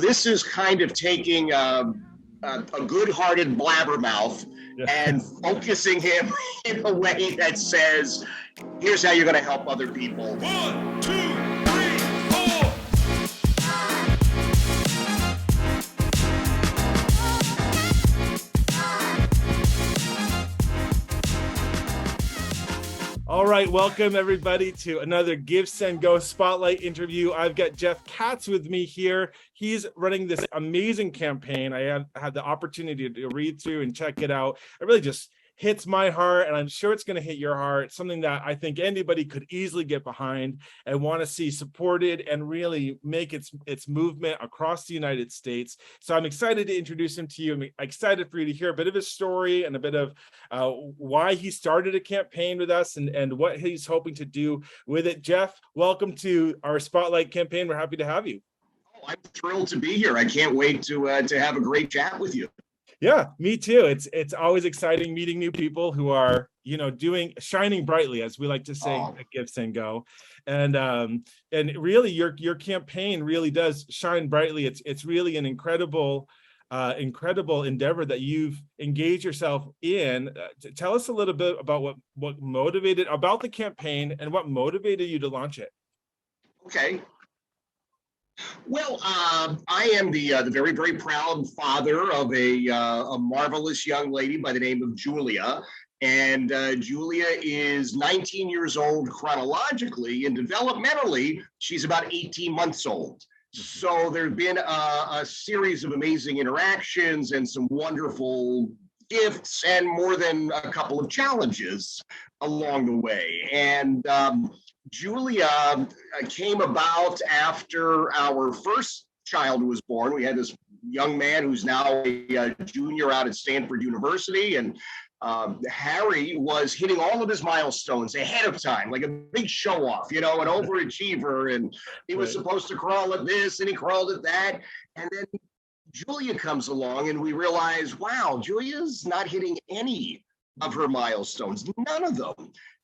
This is kind of taking a good-hearted blabbermouth and focusing him in a way that says, here's how you're going to help other people. 1, 2, 3, 4. All right, welcome everybody to another GiveSendGo Spotlight interview. I've got Jeff Katz with me here. He's running this amazing campaign. I had the opportunity to read through and check it out. It really just hits my heart, and I'm sure it's going to hit your heart. Something that I think anybody could easily get behind and want to see supported and really make its movement across the United States. So I'm excited to introduce him to you. I'm excited for you to hear a bit of his story and a bit of why he started a campaign with us and what he's hoping to do with it. Jeff, welcome to our Spotlight campaign. We're happy to have you. Oh, I'm thrilled to be here. I can't wait to have a great chat with you. Yeah, me too. It's always exciting meeting new people who are, shining brightly, as we like to say at GiveSendGo. And really your campaign really does shine brightly. It's really an incredible endeavor that you've engaged yourself in. Tell us a little bit about what motivated about the campaign and what motivated you to launch it. Okay. Well, I am the very, very proud father of a marvelous young lady by the name of Julia. And Julia is 19 years old chronologically, and developmentally, she's about 18 months old. So there's been a series of amazing interactions and some wonderful gifts and more than a couple of challenges along the way. And Julia came about after our first child was born. We had this young man who's now a junior out at Stanford University, and Harry was hitting all of his milestones ahead of time, like a big show off, an overachiever, and he was supposed to crawl at this and he crawled at that. And then Julia comes along and we realize, wow, Julia's not hitting any of her milestones, none of them.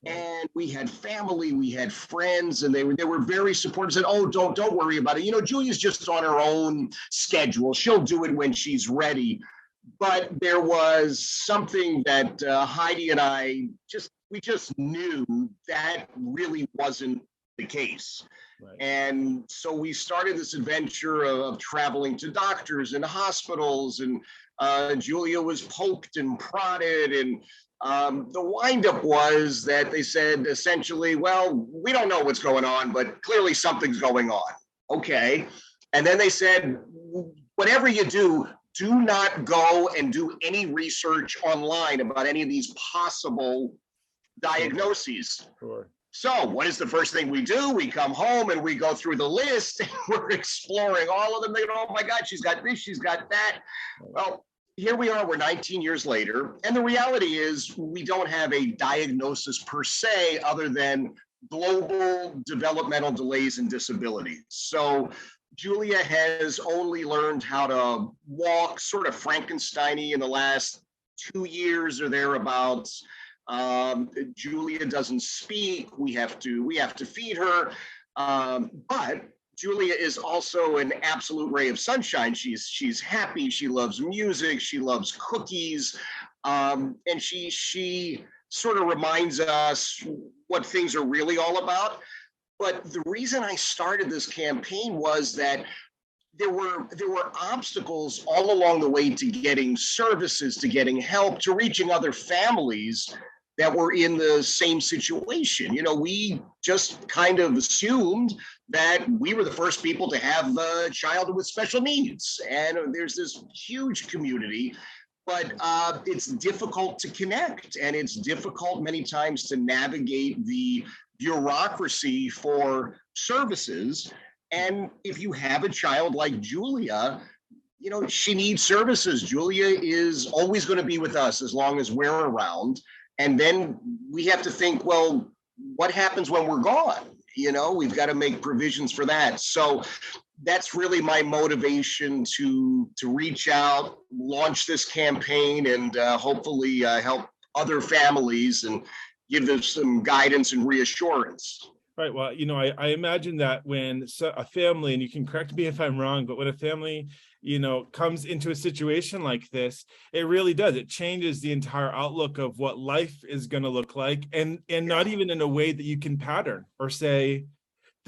And we had family, we had friends, and they were very supportive. Said, "Oh, don't worry about it. Julia's just on her own schedule. She'll do it when she's ready." But there was something that Heidi and I just knew that really wasn't the case. Right. And so we started this adventure of traveling to doctors and hospitals, and Julia was poked and prodded, and the windup was that they said essentially, well, we don't know what's going on, but clearly something's going on. Okay. And then they said, whatever you do not go and do any research online about any of these possible diagnoses. Sure. So what is the first thing we do? We come home and we go through the list and we're exploring all of them. They go, oh my God, she's got this, she's got that. Well, here we are, we're 19 years later, and the reality is we don't have a diagnosis per se other than global developmental delays and disabilities. So Julia has only learned how to walk sort of Frankenstein-y in the last 2 years or thereabouts. Julia doesn't speak. We have to feed her, but Julia is also an absolute ray of sunshine. She's happy. She loves music. She loves cookies, and she sort of reminds us what things are really all about. But the reason I started this campaign was that there were obstacles all along the way to getting services, to getting help, to reaching other families that were in the same situation. We just kind of assumed that we were the first people to have a child with special needs. And there's this huge community, but it's difficult to connect. And it's difficult many times to navigate the bureaucracy for services. And if you have a child like Julia, she needs services. Julia is always going to be with us as long as we're around. And then we have to think, well, what happens when we're gone? We've got to make provisions for that. So that's really my motivation to reach out, launch this campaign, and hopefully help other families and give them some guidance and reassurance. Right. Well, I imagine that when a family, and you can correct me if I'm wrong, but when a family, comes into a situation like this, it really does. It changes the entire outlook of what life is going to look like, and not even in a way that you can pattern or say,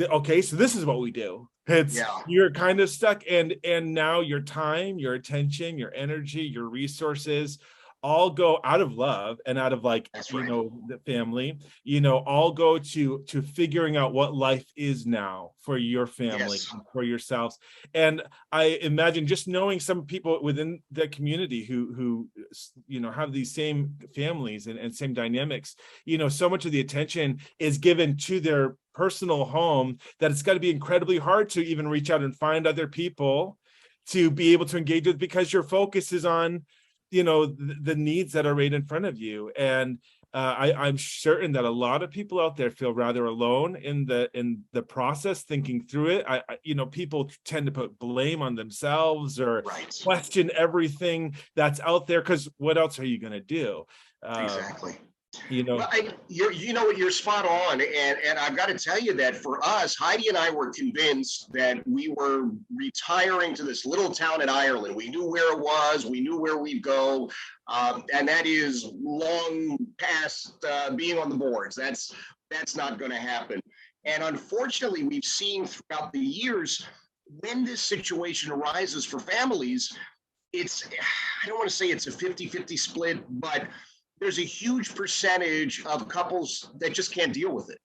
okay, so this is what we do. You're kind of stuck, and now your time, your attention, your energy, your resources all go out of love and out of the family, all go to figuring out what life is now for your family, for yourselves. And I imagine just knowing some people within the community who have these same families and same dynamics, so much of the attention is given to their personal home that it's got to be incredibly hard to even reach out and find other people to be able to engage with, because your focus is on the needs that are right in front of you. And I'm certain that a lot of people out there feel rather alone in the process, thinking through it. People tend to put blame on themselves or question everything that's out there, because what else are you going to do? Exactly. Well, you're spot on, and I've got to tell you that for us, Heidi and I were convinced that we were retiring to this little town in Ireland. We knew where it was, we knew where we'd go, and that is long past being on the boards. That's not going to happen. And unfortunately, we've seen throughout the years, when this situation arises for families, I don't want to say it's a 50-50 split, but there's a huge percentage of couples that just can't deal with it.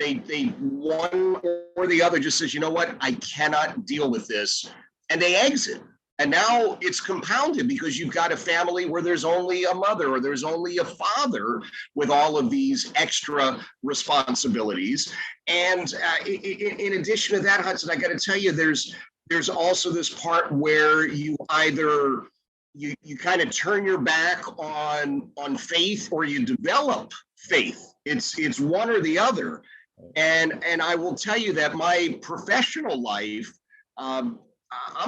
They one or the other just says, you know what, I cannot deal with this, and they exit. And now it's compounded because you've got a family where there's only a mother or there's only a father with all of these extra responsibilities. And in addition to that, Hudson, I got to tell you, there's also this part where you either you kind of turn your back on faith, or you develop faith. It's one or the other. And I will tell you that my professional life, I'm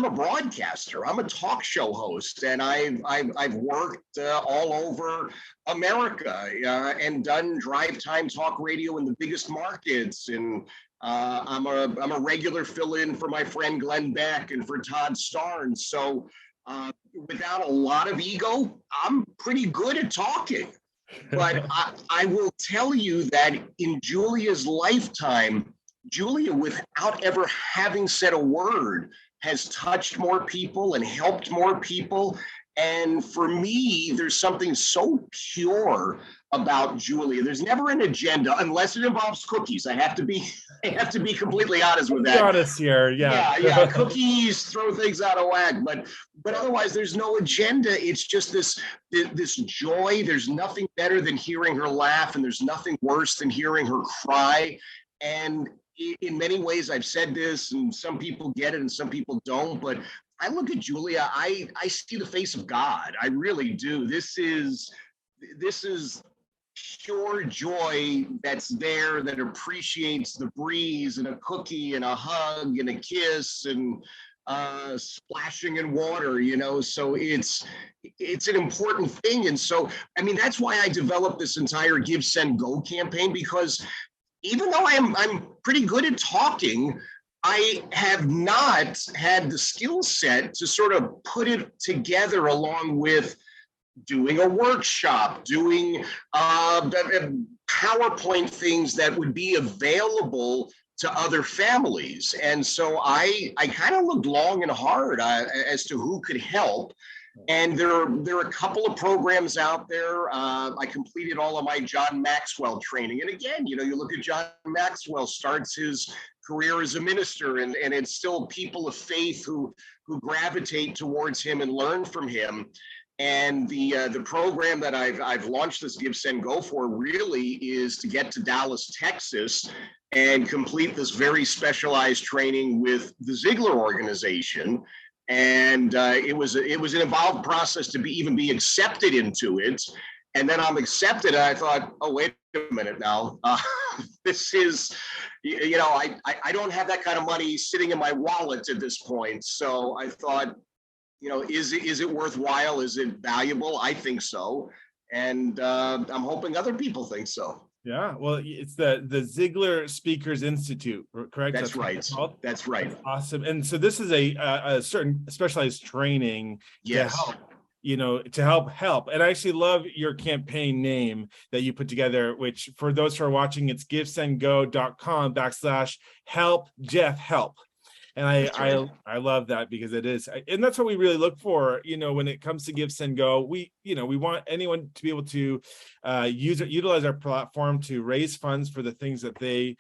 a broadcaster. I'm a talk show host, and I've worked all over America and done drive time talk radio in the biggest markets. And I'm a regular fill-in for my friend Glenn Beck and for Todd Starnes. So without a lot of ego, I'm pretty good at talking. But I will tell you that in Julia's lifetime, Julia, without ever having said a word, has touched more people and helped more people. And for me, there's something so pure about Julia. There's never an agenda unless it involves cookies. I have to be completely honest with that. Be honest here, yeah. Cookies throw things out of whack, but otherwise there's no agenda. It's just this joy. There's nothing better than hearing her laugh, and there's nothing worse than hearing her cry. And in many ways, I've said this, and some people get it and some people don't, but I look at Julia, I see the face of God. I really do. This is pure joy that's there, that appreciates the breeze and a cookie and a hug and a kiss and splashing in water, so it's an important thing. And so, I mean, that's why I developed this entire Give, Send, Go campaign, because even though I'm pretty good at talking, I have not had the skill set to sort of put it together along with doing a workshop, doing PowerPoint things that would be available to other families. And so I kind of looked long and hard as to who could help. And there are a couple of programs out there. I completed all of my John Maxwell training. And again, you look at John Maxwell, starts his career as a minister, and it's still people of faith who gravitate towards him and learn from him. And the program that I've launched this Give, Send, Go for really is to get to Dallas, Texas, and complete this very specialized training with the Ziegler organization. And it was an involved process to even be accepted into it. And then I'm accepted, and I thought, oh, wait a minute now. This is, I don't have that kind of money sitting in my wallet at this point. So I thought, is it worthwhile? Is it valuable? I think so. And I'm hoping other people think so. Yeah, well, it's the Ziegler Speakers Institute, correct? That's what right. it's called? That's right. That's awesome. And so this is a certain specialized training to Yes. help, to help. And I actually love your campaign name that you put together, which for those who are watching, it's givesendgo.com/help Jeff help. And I love that, because it is, and that's what we really look for, when it comes to Give, Send, Go. We want anyone to be able to utilize our platform to raise funds for the things that they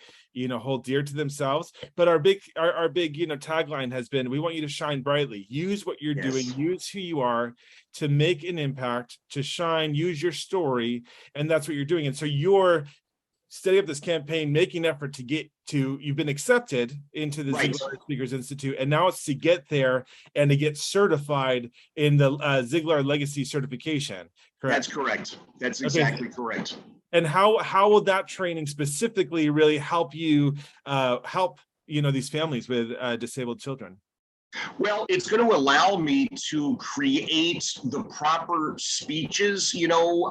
hold dear to themselves. But our big tagline has been, we want you to shine brightly. Use what you're doing, use who you are to make an impact, to shine, use your story, and that's what you're doing. And so you're setting up this campaign, making an effort to get to, you've been accepted into the Ziegler Speakers Institute, and now it's to get there and to get certified in the Ziegler Legacy certification. Correct? That's correct. That's exactly correct. And how will that training specifically really help you help these families with disabled children? Well, it's going to allow me to create the proper speeches.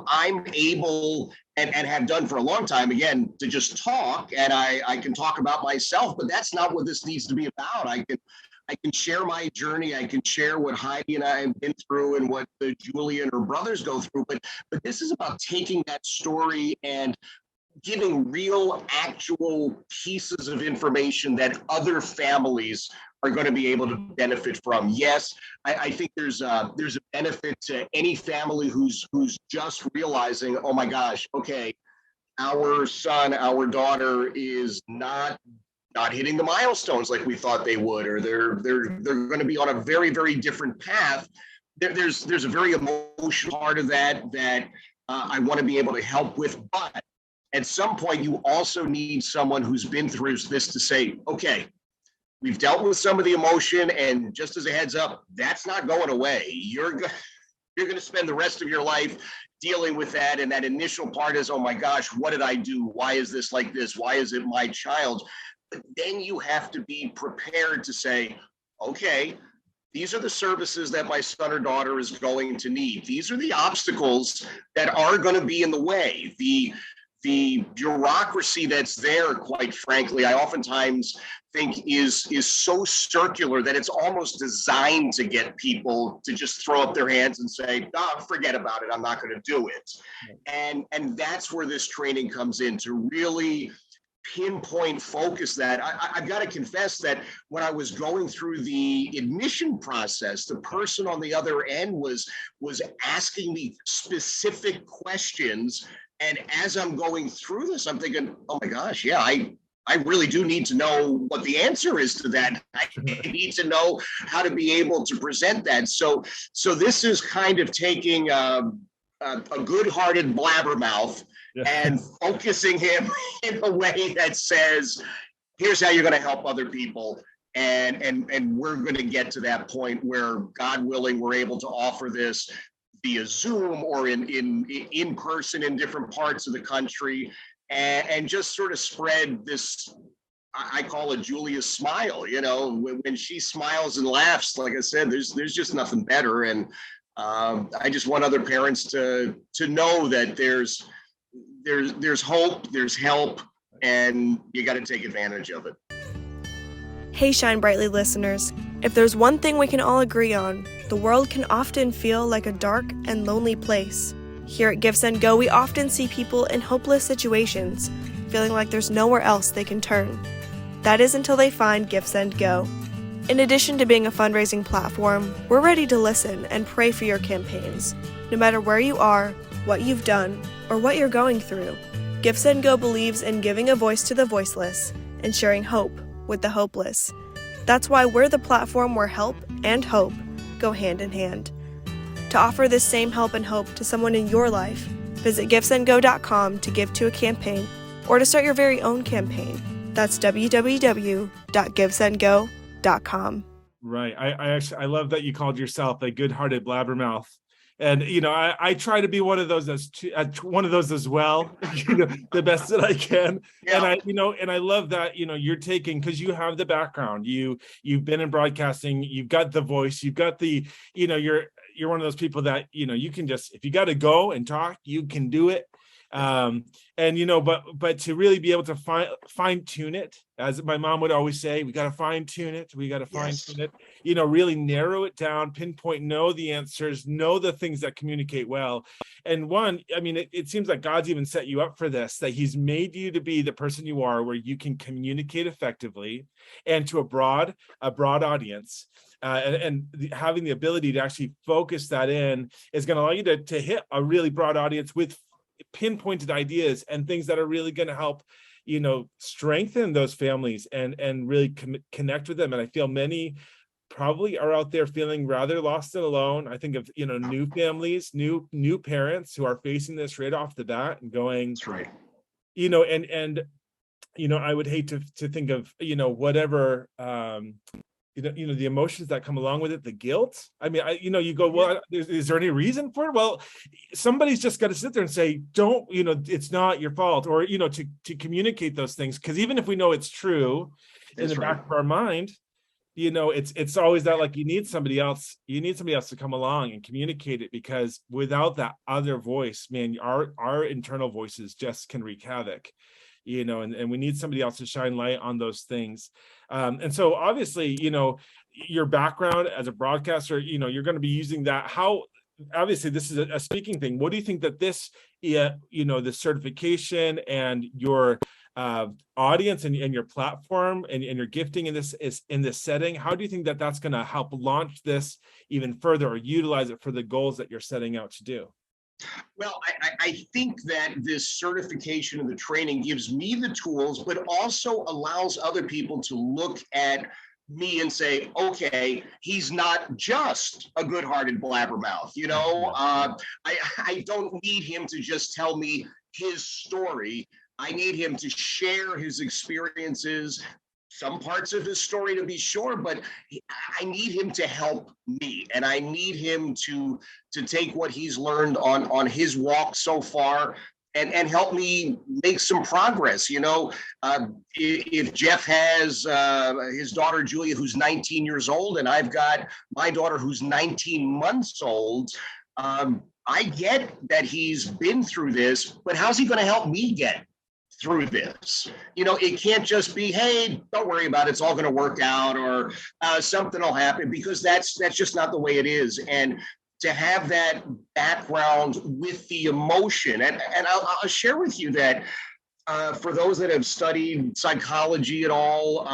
I'm able and have done for a long time, again, to just talk, and I can talk about myself, but that's not what this needs to be about. I can share my journey. I can share what Heidi and I have been through and what Julia and her brothers go through. But this is about taking that story and giving real, actual pieces of information that other families are going to be able to benefit from. Yes, I think there's a benefit to any family who's just realizing, oh my gosh, okay, our son, our daughter is not hitting the milestones like we thought they would, or they're going to be on a very, very different path. There's a very emotional part of that I want to be able to help with, but at some point you also need someone who's been through this to say, okay, we've dealt with some of the emotion, and just as a heads up, that's not going away. You're going to spend the rest of your life dealing with that. And that initial part is, oh my gosh, what did I do? Why is this like this? Why is it my child? But then you have to be prepared to say, okay, these are the services that my son or daughter is going to need. These are the obstacles that are going to be in the way. The bureaucracy that's there, quite frankly, I oftentimes think is so circular that it's almost designed to get people to just throw up their hands and say, oh, forget about it, I'm not going to do it. And that's where this training comes in, to really pinpoint focus that. I've got to confess that when I was going through the admission process, the person on the other end was asking me specific questions. And as I'm going through this, I'm thinking, oh my gosh, yeah, I really do need to know what the answer is to that. I need to know how to be able to present that. So this is kind of taking a good-hearted blabbermouth and focusing him in a way that says, here's how you're going to help other people. And we're going to get to that point where, God willing, we're able to offer this via Zoom or in person in different parts of the country, and just sort of spread this, I call it Julia's smile. When she smiles and laughs, like I said, there's just nothing better. And I just want other parents to know that there's hope, there's help, and you got to take advantage of it. Hey, Shine Brightly listeners, if there's one thing we can all agree on, the world can often feel like a dark and lonely place. Here at GiveSendGo, we often see people in hopeless situations, feeling like there's nowhere else they can turn. That is until they find GiveSendGo. In addition to being a fundraising platform, we're ready to listen and pray for your campaigns. No matter where you are, what you've done, or what you're going through, GiveSendGo believes in giving a voice to the voiceless and sharing hope with the hopeless. That's why we're the platform where help and hope go hand in hand. To offer this same help and hope to someone in your life, visit GiveSendGo.com to give to a campaign or to start your very own campaign. That's www.givesendgo.com. Right. I love that you called yourself a good-hearted blabbermouth. And I try to be one of those as well, the best that I can. Yeah. And I love that you're taking, because you have the background, you've been in broadcasting, you've got the voice, you've got the you're one of those people that you can just, if you got to go and talk, you can do it. And but to really be able to fine tune it, as my mom would always say, we got to fine tune it, really narrow it down, pinpoint, know the answers, know the things that communicate well. And it seems like God's even set you up for this, that he's made you to be the person you are, where you can communicate effectively and to a broad audience. And having the ability to actually focus that in is going to allow you to hit a really broad audience with pinpointed ideas and things that are really going to help, strengthen those families and really connect with them. And I feel many probably are out there feeling rather lost and alone. I think of, new families, new parents who are facing this right off the bat and going, That's right. I would hate to think of, whatever, the emotions that come along with it, the guilt. I mean, you go, well, is there any reason for it? Well, somebody's just got to sit there and say, don't, it's not your fault, or, to communicate those things. Because even if we know it's true in the back of our mind, it's always that, like, you need somebody else to come along and communicate it, because without that other voice, man, our internal voices just can wreak havoc. And we need somebody else to shine light on those things. And so obviously, your background as a broadcaster, you're going to be using that. How, obviously this is a speaking thing. What do you think that this, the certification and your audience and your platform and your gifting in this setting, how do you think that that's going to help launch this even further, or utilize it for the goals that you're setting out to do? Well, I think that this certification and the training gives me the tools, but also allows other people to look at me and say, okay, he's not just a good-hearted blabbermouth. I don't need him to just tell me his story. I need him to share his experiences, some parts of his story, to be sure, but I need him to help me, and I need him to take what he's learned on his walk so far and help me make some progress. If Jeff has his daughter Julia, who's 19 years old, and I've got my daughter who's 19 months old, I get that he's been through this, but how's he going to help me get through this? It can't just be, hey, don't worry about it, it's all going to work out, or something will happen, because that's just not the way it is. And to have that background with the emotion, and I'll share with you that for those that have studied psychology at all,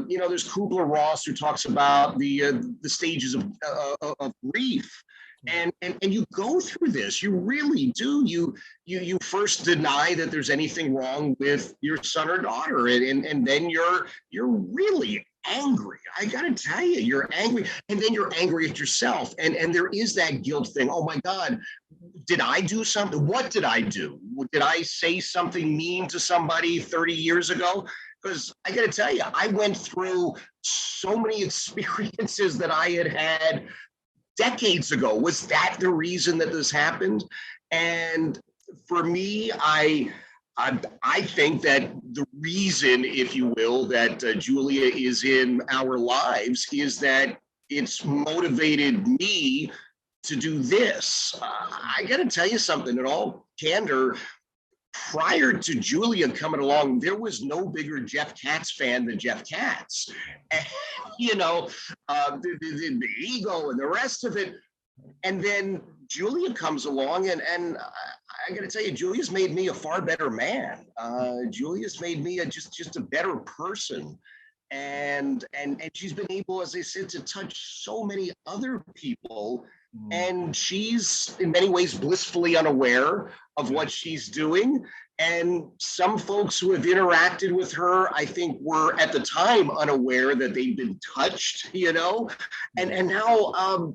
there's Kubler-Ross, who talks about the stages of grief. And you go through this, you really do. You first deny that there's anything wrong with your son or daughter, and then you're really angry. I gotta tell you, you're angry, and then you're angry at yourself, and there is that guilt thing. Oh my God, did I do something? What did I do? Did I say something mean to somebody 30 years ago? Because I gotta tell you, I went through so many experiences that I had decades ago. Was that the reason that this happened? And for me, I think that the reason, if you will, that Julia is in our lives is that it's motivated me to do this. I got to tell you something, in all candor. Prior to Julia coming along, there was no bigger Jeff Katz fan than Jeff Katz. And, the ego and the rest of it. And then Julia comes along, and I got to tell you, Julia's made me a far better man. Julia's made me just a better person. And she's been able, as I said, to touch so many other people. And she's in many ways blissfully unaware of what she's doing. And some folks who have interacted with her, I think, were at the time unaware that they'd been touched, and now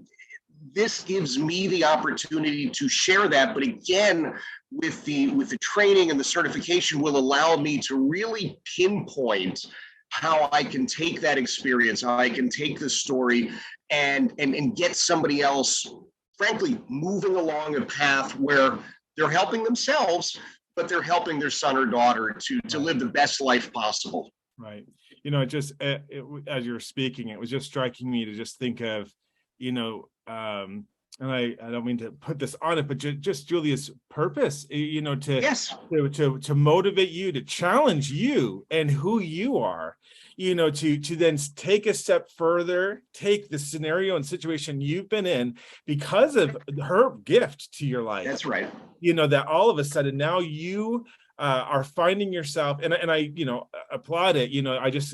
this gives me the opportunity to share that. But again, with the training and the certification, will allow me to really pinpoint how I can take that experience, how I can take the story and get somebody else, frankly, moving along a path where they're helping themselves, but they're helping their son or daughter to live the best life possible. Right. As you're speaking, it was just striking me to just think of, and I don't mean to put this on it, but just Julia's purpose, Yes. to motivate you, to challenge you and who you are, to then take a step further, take the scenario and situation you've been in because of her gift to your life. That's right. That all of a sudden now you are finding yourself, and I applaud it.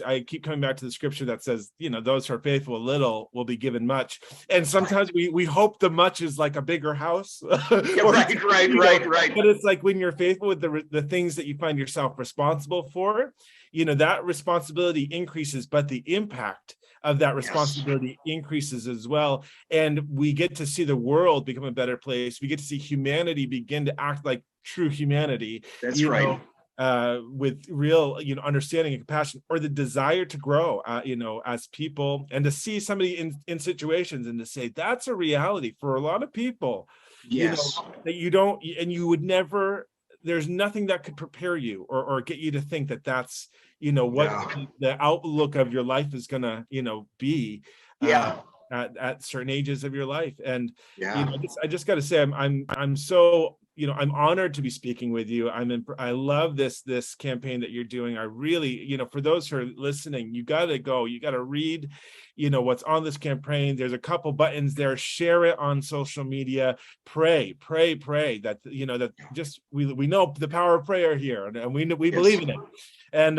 I keep coming back to the scripture that says, those who are faithful a little will be given much, and sometimes we hope the much is like a bigger house. Yeah, right. But it's like when you're faithful with the things that you find yourself responsible for, that responsibility increases, but the impact of that responsibility increases as well. And we get to see the world become a better place. We get to see humanity begin to act like true humanity. That's right. With real, understanding and compassion, or the desire to grow, as people, and to see somebody in situations and to say that's a reality for a lot of people. Yes. That you don't, and you would never. There's nothing that could prepare you or get you to think that that's, what the outlook of your life is gonna, be. At certain ages of your life. And I just got to say, I'm so, I'm honored to be speaking with you. I love this campaign that you're doing. I really, for those who are listening, you got to read, what's on this campaign. There's a couple buttons there. Share it on social media. Pray that, that just, we know the power of prayer here, and we believe in it. And,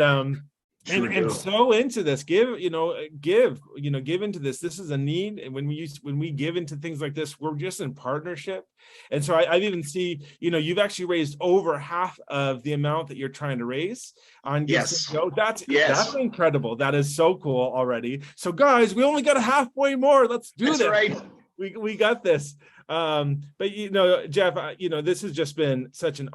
and so into this, give into this. This is a need, and when we give into things like this, we're just in partnership. And so I've even seen, you've actually raised over half of the amount that you're trying to raise on GiveSendGo. That's incredible. That is so cool already. So guys, we only got halfway more. Let's do this. That's right. We got this. But Jeff, this has just been such an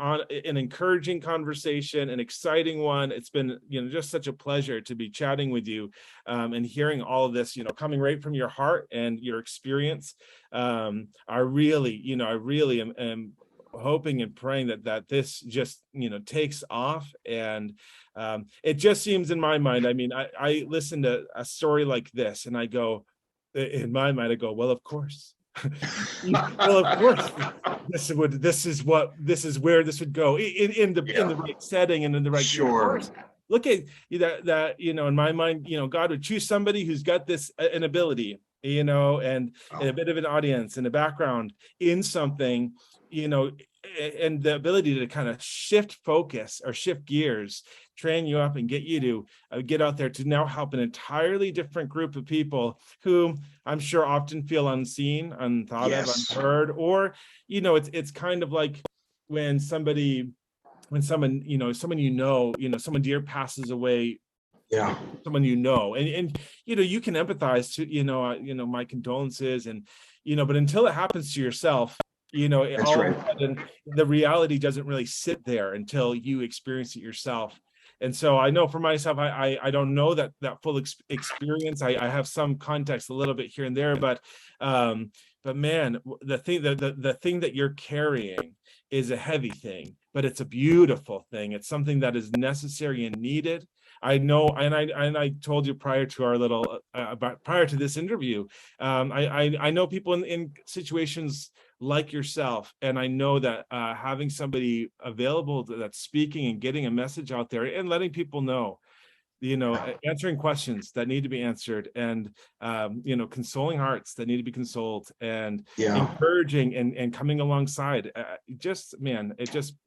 encouraging conversation, an exciting one. It's been, just such a pleasure to be chatting with you, and hearing all of this, coming right from your heart and your experience. I really am hoping and praying that this just, takes off. And it just seems in my mind, I listen to a story like this and I go, in my mind, I go, well, of course. Well, of course, this is where this would go in the right setting and in the right. Sure. Look at that, in my mind, God would choose somebody who's got this an ability, and a bit of an audience and a background in something, and the ability to kind of shift focus or shift gears, train you up and get you to get out there to now help an entirely different group of people who I'm sure often feel unseen, unthought of, unheard, or, it's kind of like when someone, someone dear passes away. Yeah, someone and you can empathize to my condolences, and but until it happens to yourself, the reality doesn't really sit there until you experience it yourself. And so I know for myself, I don't know that full experience. I have some context a little bit here and there, but man, the thing that you're carrying is a heavy thing, but it's a beautiful thing. It's something that is necessary and needed. I know, and I told you prior to our prior to this interview, I know people in situations like yourself, and I know that having somebody available that's speaking and getting a message out there and letting people know, answering questions that need to be answered, and consoling hearts that need to be consoled, and encouraging and coming alongside.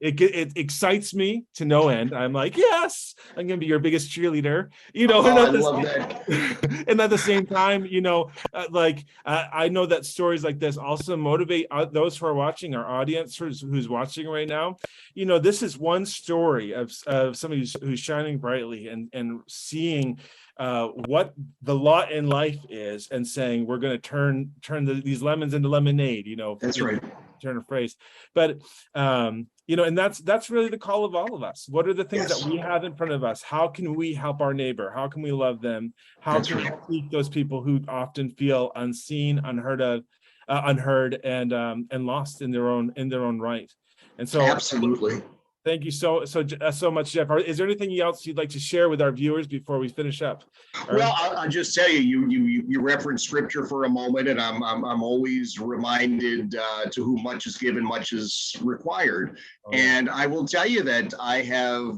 It excites me to no end. I'm like, yes, I'm gonna be your biggest cheerleader. I love that. And at the same time, I know that stories like this also motivate those who are watching, our audience who's watching right now. This is one story of somebody who's shining brightly and seeing what the lot in life is, and saying we're going to turn these lemons into lemonade. That's right. Turn a phrase, but and that's really the call of all of us. What are the things that we have in front of us? How can we help our neighbor? How can we love them? How can we seek those people who often feel unseen, unheard, and lost in their own right? And so absolutely. Thank you so much, Jeff. Is there anything else you'd like to share with our viewers before we finish up? Well, I'll just tell you, you referenced scripture for a moment, and I'm always reminded to whom much is given, much is required. And I will tell you that I have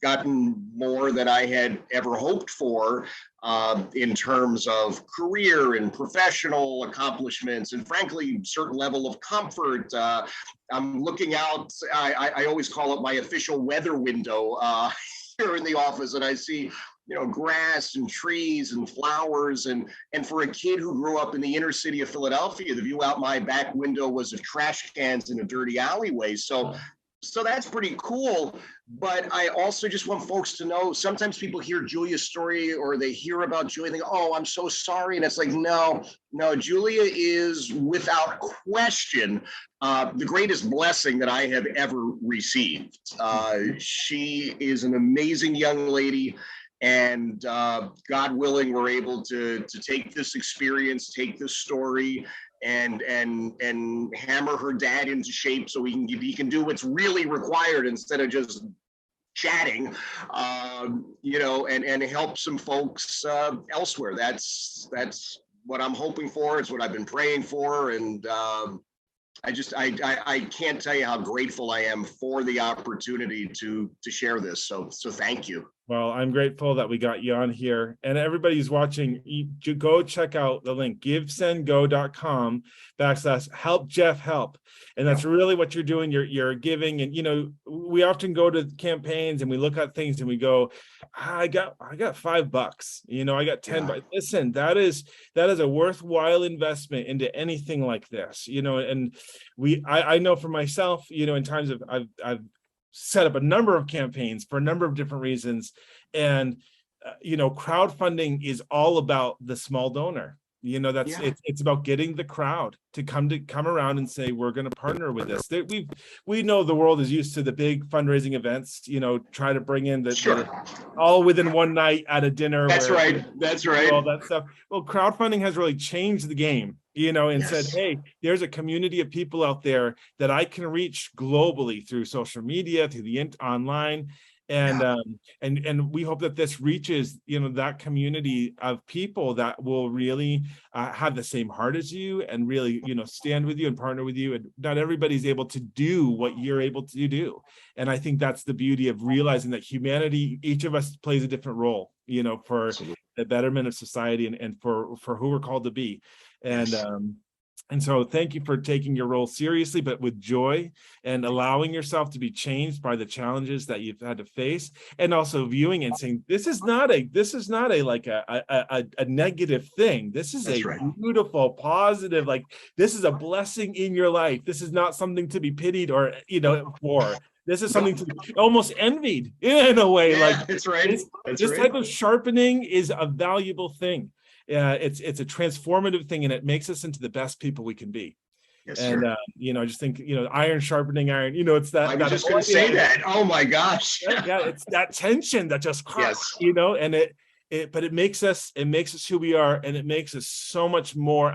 gotten more than I had ever hoped for in terms of career and professional accomplishments, and frankly, certain level of comfort. I'm looking out, I always call it my official weather window here in the office, and I see, grass and trees and flowers. And for a kid who grew up in the inner city of Philadelphia, the view out my back window was of trash cans in a dirty alleyway. So that's pretty cool. But I also just want folks to know, sometimes people hear Julia's story or they hear about Julia and they go, oh, I'm so sorry. And it's like, no, Julia is without question the greatest blessing that I have ever received. She is an amazing young lady. And God willing, we're able to take this experience, take this story, and hammer her dad into shape so he can do what's really required instead of just chatting, and help some folks elsewhere. That's what I'm hoping for. It's what I've been praying for, and I can't tell you how grateful I am for the opportunity to share this. So thank you. Well, I'm grateful that we got you on here, and everybody who's watching, go check out the link, GiveSendGo.com/help Jeff help. And that's really what you're doing. You're giving. And, we often go to campaigns and we look at things and we go, I got $5, I got 10 bucks. Listen, that is a worthwhile investment into anything like this, and I know for myself, in times of I've set up a number of campaigns for a number of different reasons. And, crowdfunding is all about the small donor. It's about getting the crowd to come around and say, we're going to partner with this. We know the world is used to the big fundraising events, try to bring in the all within one night at a dinner. That's right. All that stuff. Well, crowdfunding has really changed the game, and said, hey, there's a community of people out there that I can reach globally through social media, through the online. And we hope that this reaches, that community of people that will really have the same heart as you and really, stand with you and partner with you. And not everybody's able to do what you're able to do. And I think that's the beauty of realizing that humanity, each of us plays a different role, for Absolutely. The betterment of society and for who we're called to be. And so thank you for taking your role seriously, but with joy, and allowing yourself to be changed by the challenges that you've had to face, and also viewing and saying, this is not a negative thing. This is beautiful, positive, this is a blessing in your life. This is not something to be pitied or, for. This is something to be almost envied in a way. That's right. This type of sharpening is a valuable thing. It's a transformative thing, and it makes us into the best people we can be. Yes, and sir. I just think iron sharpening iron. It's that. I was just going to say that. Oh my gosh. It's that tension that just cracks. And but it makes us who we are, and it makes us so much more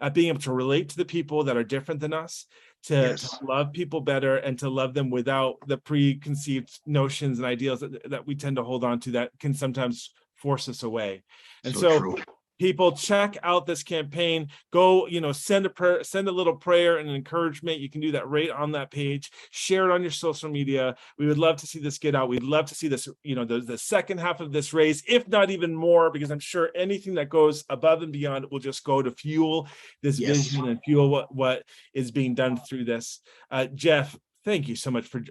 at being able to relate to the people that are different than us, to love people better, and to love them without the preconceived notions and ideals that we tend to hold on to that can sometimes force us away. And so people, check out this campaign. Go, send a little prayer and encouragement. You can do that right on that page. Share it on your social media. We would love to see this get out. We'd love to see this, the second half of this raise, if not even more, because I'm sure anything that goes above and beyond will just go to fuel this vision and fuel what is being done through this. Jeff, thank you so much for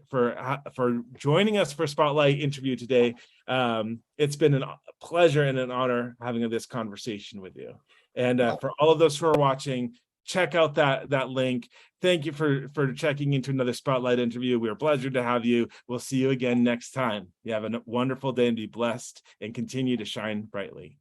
joining us for Spotlight interview today. It's been a pleasure and an honor having this conversation with you. And for all of those who are watching, check out that link. Thank you for checking into another Spotlight interview. We're a pleasure to have you. We'll see you again next time. You have a wonderful day and be blessed and continue to shine brightly.